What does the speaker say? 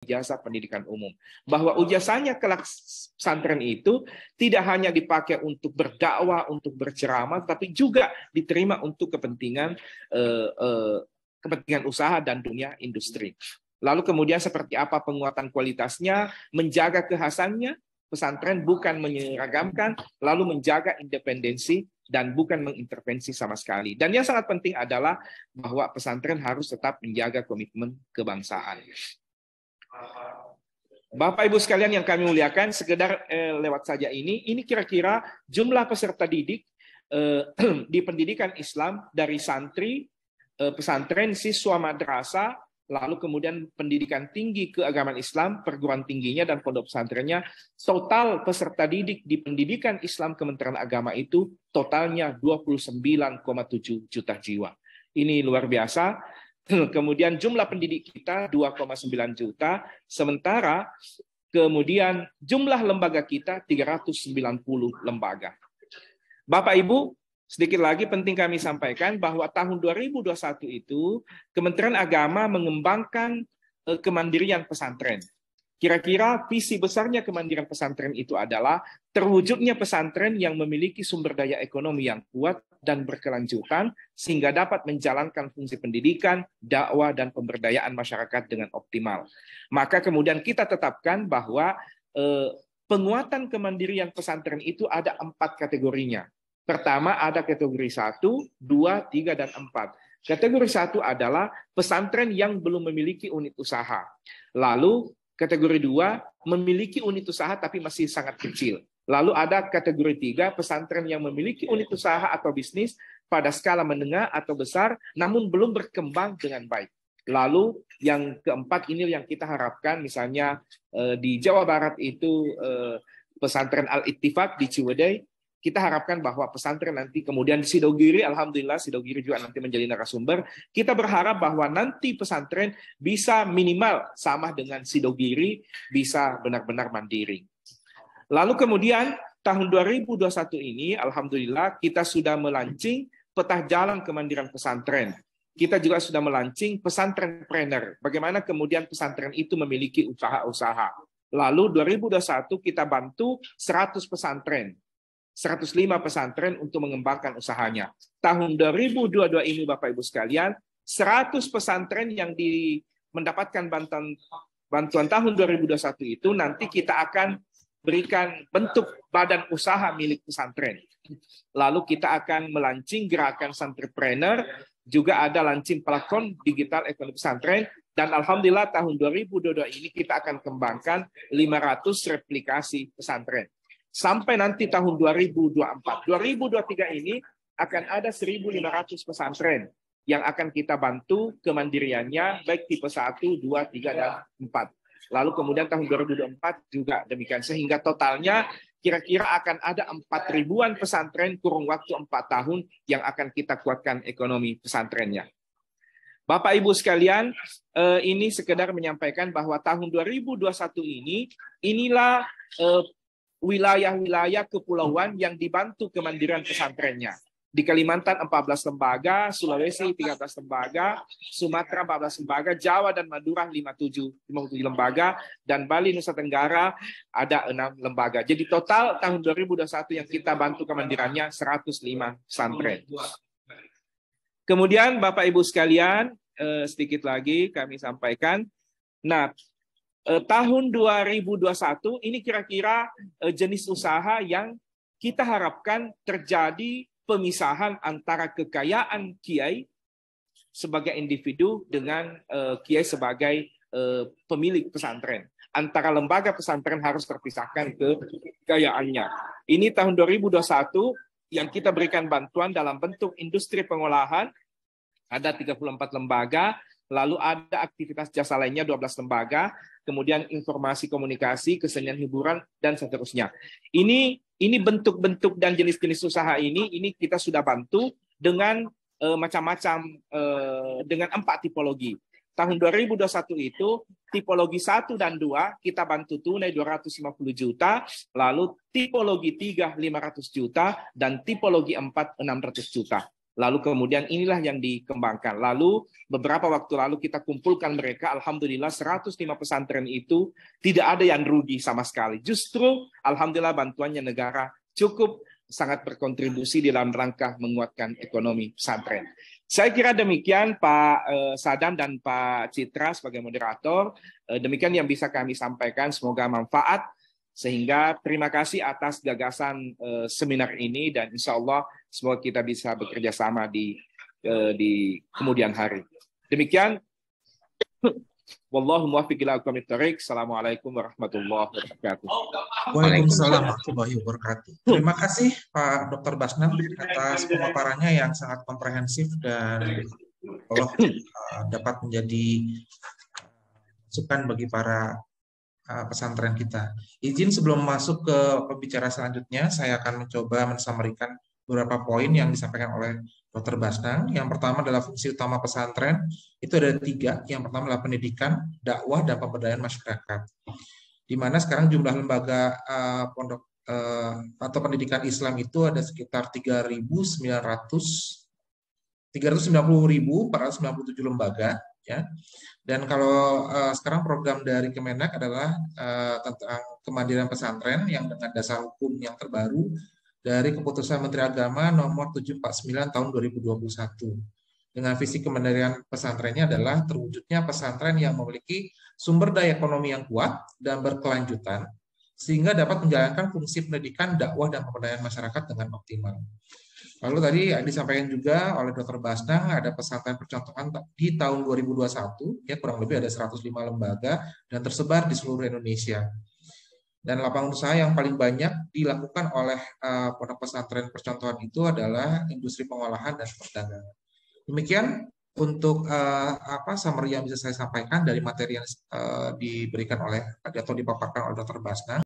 ijazah pendidikan umum. Bahwa ijazahnya kelak pesantren itu tidak hanya dipakai untuk berdakwah, untuk berceramah, tapi juga diterima untuk kepentingan kepentingan usaha dan dunia industri. Lalu kemudian seperti apa penguatan kualitasnya, menjaga kekhasannya, pesantren bukan menyeragamkan, lalu menjaga independensi dan bukan mengintervensi sama sekali. Dan yang sangat penting adalah bahwa pesantren harus tetap menjaga komitmen kebangsaan. Bapak Ibu sekalian yang kami muliakan, sekedar lewat saja ini kira-kira jumlah peserta didik di pendidikan Islam dari santri, pesantren, siswa madrasah, lalu kemudian pendidikan tinggi keagamaan Islam, perguruan tingginya dan pondok pesantrennya, total peserta didik di pendidikan Islam Kementerian Agama itu totalnya 29,7 juta jiwa. Ini luar biasa. Kemudian jumlah pendidik kita 2,9 juta, sementara kemudian jumlah lembaga kita 390 lembaga. Bapak Ibu, sedikit lagi penting kami sampaikan bahwa tahun 2021 itu Kementerian Agama mengembangkan kemandirian pesantren. Kira-kira visi besarnya kemandirian pesantren itu adalah terwujudnya pesantren yang memiliki sumber daya ekonomi yang kuat dan berkelanjutan sehingga dapat menjalankan fungsi pendidikan, dakwah, dan pemberdayaan masyarakat dengan optimal. Maka kemudian kita tetapkan bahwa penguatan kemandirian pesantren itu ada 4 kategorinya. Pertama ada kategori 1, 2, 3, dan 4. Kategori 1 adalah pesantren yang belum memiliki unit usaha. Lalu kategori 2 memiliki unit usaha tapi masih sangat kecil. Lalu ada kategori 3 pesantren yang memiliki unit usaha atau bisnis pada skala menengah atau besar namun belum berkembang dengan baik. Lalu yang keempat ini yang kita harapkan misalnya di Jawa Barat itu pesantren Al-Ittifaq di Ciwidey. Kita harapkan bahwa pesantren nanti kemudian di Sidogiri, alhamdulillah Sidogiri juga nanti menjadi narasumber. Kita berharap bahwa nanti pesantren bisa minimal sama dengan Sidogiri, bisa benar-benar mandiri. Lalu kemudian tahun 2021 ini, alhamdulillah kita sudah melaunching peta jalan kemandirian pesantren. Kita juga sudah melaunching pesantrenpreneur. Bagaimana kemudian pesantren itu memiliki usaha-usaha. Lalu 2021 kita bantu 100 pesantren. 105 pesantren untuk mengembangkan usahanya. Tahun 2022 ini Bapak Ibu sekalian, 100 pesantren yang mendapatkan bantuan tahun 2021 itu nanti kita akan berikan bentuk badan usaha milik pesantren. Lalu kita akan melaunching gerakan santripreneur, juga ada launching platform digital ekonomi pesantren, dan alhamdulillah tahun 2022 ini kita akan kembangkan 500 replikasi pesantren. Sampai nanti tahun 2024. 2023 ini akan ada 1.500 pesantren yang akan kita bantu kemandiriannya baik tipe 1, 2, 3, dan 4. Lalu kemudian tahun 2024 juga demikian. Sehingga totalnya kira-kira akan ada 4.000-an pesantren kurun waktu 4 tahun yang akan kita kuatkan ekonomi pesantrennya. Bapak Ibu sekalian, ini sekedar menyampaikan bahwa tahun 2021 inilah wilayah-wilayah kepulauan yang dibantu kemandirian pesantrennya. Di Kalimantan 14 lembaga, Sulawesi 13 lembaga, Sumatera 14 lembaga, Jawa dan Madura 57 lembaga, dan Bali Nusa Tenggara ada 6 lembaga. Jadi total tahun 2021 yang kita bantu kemandiriannya 105 pesantren. Kemudian Bapak Ibu sekalian, sedikit lagi kami sampaikan. Nah, tahun 2021 ini kira-kira jenis usaha yang kita harapkan terjadi pemisahan antara kekayaan kiai sebagai individu dengan kiai sebagai pemilik pesantren. Antara lembaga pesantren harus terpisahkan kekayaannya. Ini tahun 2021 yang kita berikan bantuan dalam bentuk industri pengolahan, ada 34 lembaga, lalu ada aktivitas jasa lainnya 12 lembaga, kemudian informasi komunikasi, kesenian hiburan, dan seterusnya. Ini bentuk-bentuk dan jenis-jenis usaha ini kita sudah bantu dengan macam-macam, dengan 4 tipologi. Tahun 2021 itu, tipologi 1 dan 2, kita bantu tunai 250 juta, lalu tipologi 3, 500 juta, dan tipologi 4, 600 juta. Lalu kemudian inilah yang dikembangkan. Lalu beberapa waktu lalu kita kumpulkan mereka, alhamdulillah 105 pesantren itu tidak ada yang rugi sama sekali. Justru alhamdulillah bantuannya negara cukup sangat berkontribusi dalam rangka menguatkan ekonomi pesantren. Saya kira demikian Pak Sadam dan Pak Citra sebagai moderator. Demikian yang bisa kami sampaikan, semoga manfaat. Sehingga terima kasih atas gagasan seminar ini dan insya Allah semoga kita bisa bekerja sama di kemudian hari. Demikian. Wallahu muwaffiq ila aqwamit thoriq. Assalamualaikum warahmatullahi wabarakatuh. Waalaikumsalam warahmatullahi wabarakatuh. Terima kasih Pak Dr. Basnam atas pemaparannya yang sangat komprehensif dan Allah dapat menjadi masukan bagi para pesantren kita. Izin sebelum masuk ke pembicara selanjutnya, saya akan mencoba mensamarikan beberapa poin yang disampaikan oleh Dr. Basnam. Yang pertama adalah fungsi utama pesantren. Itu ada 3. Yang pertama adalah pendidikan, dakwah, dan pemberdayaan masyarakat. Di mana sekarang jumlah lembaga pondok atau pendidikan Islam itu ada sekitar 390.497 lembaga, ya. Dan kalau sekarang program dari Kemenak adalah tentang kemandirian pesantren yang dengan dasar hukum yang terbaru dari keputusan Menteri Agama nomor 749 tahun 2021. Dengan visi kemandirian pesantrennya adalah terwujudnya pesantren yang memiliki sumber daya ekonomi yang kuat dan berkelanjutan sehingga dapat menjalankan fungsi pendidikan, dakwah, dan pemberdayaan masyarakat dengan optimal. Lalu tadi disampaikan juga oleh Dr. Basnam ada pesantren percontohan di tahun 2021, ya kurang lebih ada 105 lembaga dan tersebar di seluruh Indonesia. Dan lapangan usaha yang paling banyak dilakukan oleh pondok pesantren percontohan itu adalah industri pengolahan dan perdagangan. Demikian untuk summary yang bisa saya sampaikan dari materi yang diberikan oleh atau dipaparkan oleh Dr. Basnam.